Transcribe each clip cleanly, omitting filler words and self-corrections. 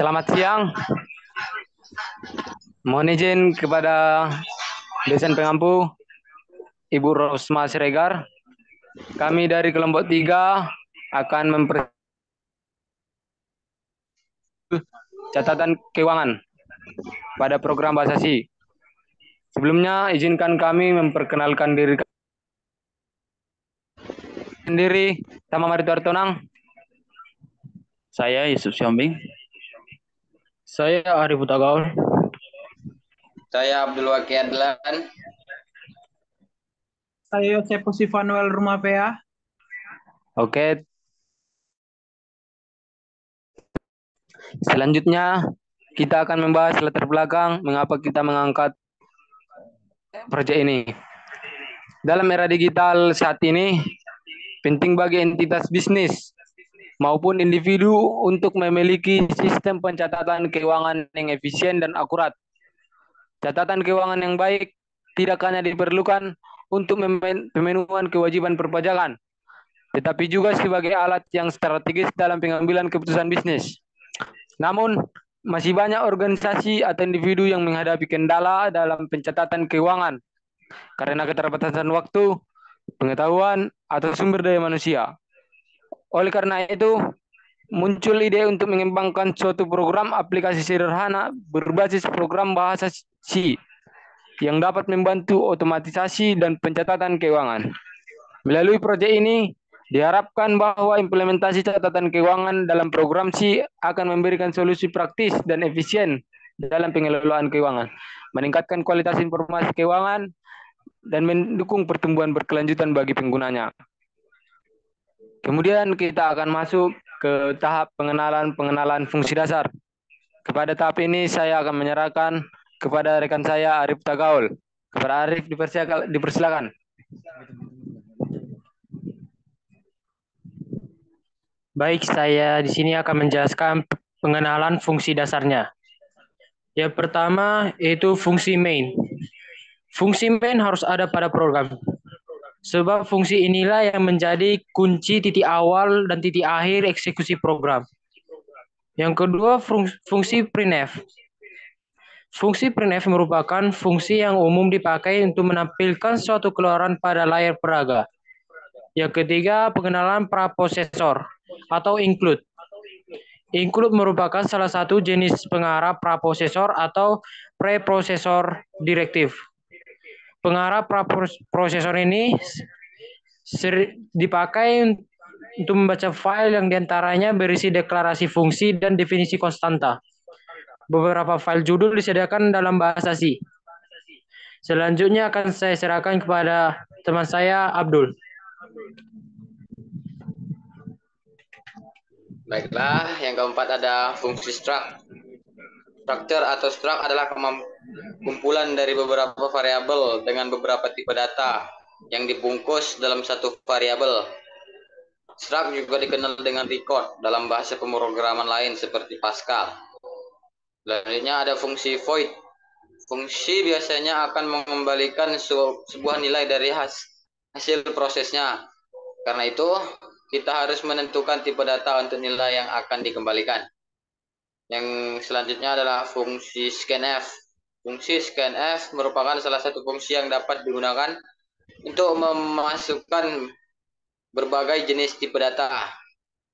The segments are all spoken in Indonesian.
Selamat siang. Mohon izin kepada dosen pengampu, Ibu Rosma Siregar. Kami dari kelompok 3 akan catatan keuangan pada program Bahasa Si. Sebelumnya, izinkan kami memperkenalkan diri sendiri. Sama Mari Tuartonang. Saya Yusuf Siombing. Saya Arif Utagaul. Saya Abdul Waki Adlan. Saya Yosepus Ivanuel Rumapea. Oke. Selanjutnya, kita akan membahas latar belakang mengapa kita mengangkat proyek ini. Dalam era digital saat ini, penting bagi entitas bisnis maupun individu untuk memiliki sistem pencatatan keuangan yang efisien dan akurat. Catatan keuangan yang baik tidak hanya diperlukan untuk pemenuhan kewajiban perpajakan, tetapi juga sebagai alat yang strategis dalam pengambilan keputusan bisnis. Namun, masih banyak organisasi atau individu yang menghadapi kendala dalam pencatatan keuangan karena keterbatasan waktu, pengetahuan, atau sumber daya manusia. Oleh karena itu, muncul ide untuk mengembangkan suatu program aplikasi sederhana berbasis program bahasa Si yang dapat membantu otomatisasi dan pencatatan keuangan. Melalui proyek ini, diharapkan bahwa implementasi catatan keuangan dalam program Si akan memberikan solusi praktis dan efisien dalam pengelolaan keuangan, meningkatkan kualitas informasi keuangan, dan mendukung pertumbuhan berkelanjutan bagi penggunanya. Kemudian kita akan masuk ke tahap pengenalan fungsi dasar. Kepada tahap ini saya akan menyerahkan kepada rekan saya Arif Tagaul. Kepada Arif dipersilakan. Baik, saya di sini akan menjelaskan pengenalan fungsi dasarnya. Yang pertama yaitu fungsi main. Fungsi main harus ada pada program. Sebab fungsi inilah yang menjadi kunci titik awal dan titik akhir eksekusi program. Yang kedua, fungsi printf. Fungsi printf merupakan fungsi yang umum dipakai untuk menampilkan suatu keluaran pada layar peraga. Yang ketiga, pengenalan praprosesor atau include. Include merupakan salah satu jenis pengarah praprosesor atau preprosesor direktif. Pengarah praprosesor ini dipakai untuk membaca file yang diantaranya berisi deklarasi fungsi dan definisi konstanta. Beberapa file judul disediakan dalam bahasa Si. Selanjutnya akan saya serahkan kepada teman saya, Abdul. Baiklah, yang keempat ada fungsi struct. Structure atau struct adalah kumpulan dari beberapa variabel dengan beberapa tipe data yang dibungkus dalam satu variabel. Struct juga dikenal dengan record dalam bahasa pemrograman lain seperti Pascal. Selanjutnya ada fungsi void. Fungsi biasanya akan mengembalikan sebuah nilai dari hasil prosesnya. Karena itu, kita harus menentukan tipe data untuk nilai yang akan dikembalikan. Yang selanjutnya adalah fungsi scanf. Fungsi scanf merupakan salah satu fungsi yang dapat digunakan untuk memasukkan berbagai jenis tipe data.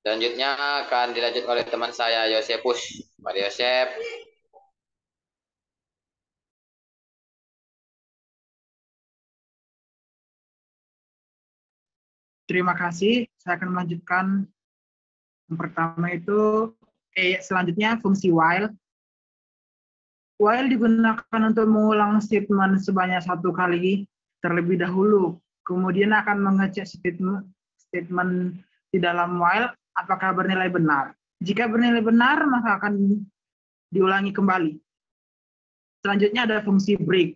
Selanjutnya akan dilanjut oleh teman saya Yosepus. Pak Yosep. Terima kasih. Saya akan melanjutkan. Yang pertama itu selanjutnya fungsi while. While digunakan untuk mengulang statement sebanyak 1 kali terlebih dahulu. Kemudian akan mengecek statement di dalam while apakah bernilai benar. Jika bernilai benar, maka akan diulangi kembali. Selanjutnya ada fungsi break.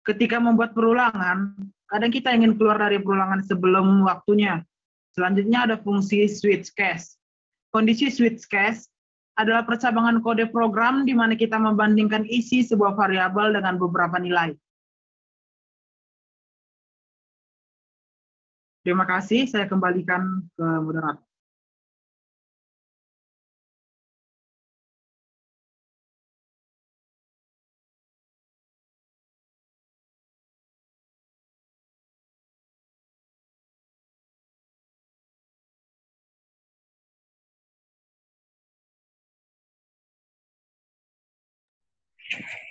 Ketika membuat perulangan, kadang kita ingin keluar dari perulangan sebelum waktunya. Selanjutnya ada fungsi switch case. Kondisi switch case adalah percabangan kode program di mana kita membandingkan isi sebuah variabel dengan beberapa nilai. Terima kasih, saya kembalikan ke moderator.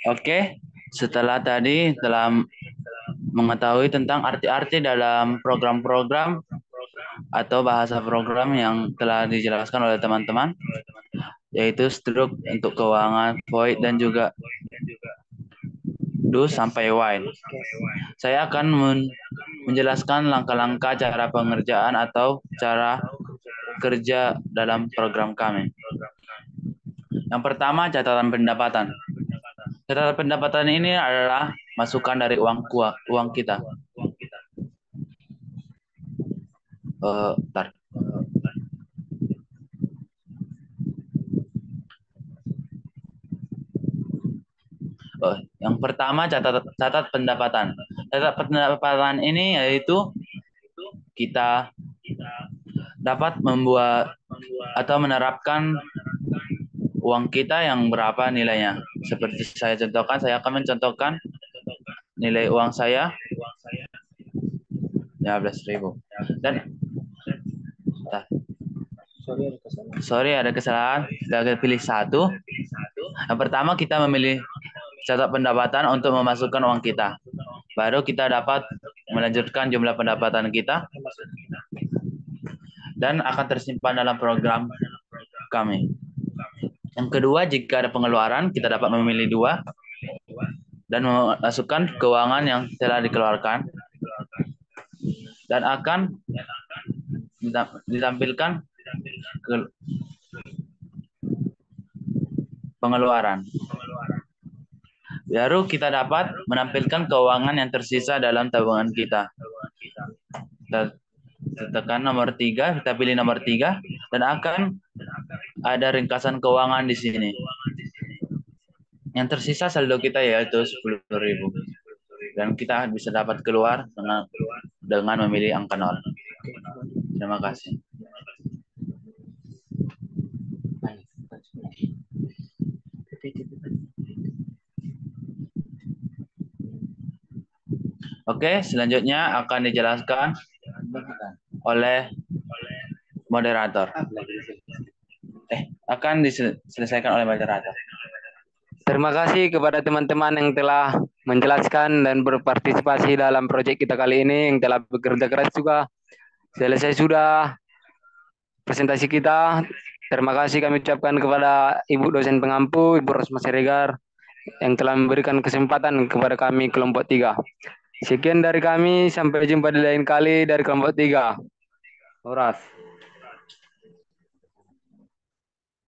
Oke, setelah tadi telah mengetahui tentang arti-arti dalam program-program atau bahasa program yang telah dijelaskan oleh teman-teman, yaitu struk untuk keuangan, void, dan juga do sampai while. Saya akan menjelaskan langkah-langkah cara pengerjaan atau cara kerja dalam program kami. Yang pertama, catatan pendapatan. Catatan pendapatan ini adalah masukan dari uang kita. Bentar. Yang pertama, catat pendapatan. Catat pendapatan ini yaitu kita dapat membuat atau menerapkan uang kita yang berapa nilainya. Seperti saya contohkan, saya akan mencontohkan nilai uang saya 15.000. Dan sorry ada kesalahan. Kita pilih satu. Yang pertama kita memilih catat pendapatan untuk memasukkan uang kita. Baru kita dapat melanjutkan jumlah pendapatan kita dan akan tersimpan dalam program kami. Yang kedua, jika ada pengeluaran, kita dapat memilih dua dan memasukkan keuangan yang telah dikeluarkan dan akan ditampilkan ke pengeluaran. Baru kita dapat menampilkan keuangan yang tersisa dalam tabungan kita. Kita tekan nomor 3, kita pilih nomor 3 dan akan ada ringkasan keuangan di sini. Yang tersisa saldo kita yaitu 10.000. Dan kita bisa dapat keluar dengan memilih angka 0. Terima kasih. Oke, selanjutnya akan dijelaskan oleh moderator. Akan diselesaikan oleh moderator. Terima kasih kepada teman-teman yang telah menjelaskan dan berpartisipasi dalam proyek kita kali ini, yang telah bekerja keras juga. Selesai sudah presentasi kita. Terima kasih kami ucapkan kepada Ibu dosen pengampu, Ibu Rosma Siregar, yang telah memberikan kesempatan kepada kami kelompok 3. Sekian dari kami, sampai jumpa di lain kali dari kelompok 3. Horas.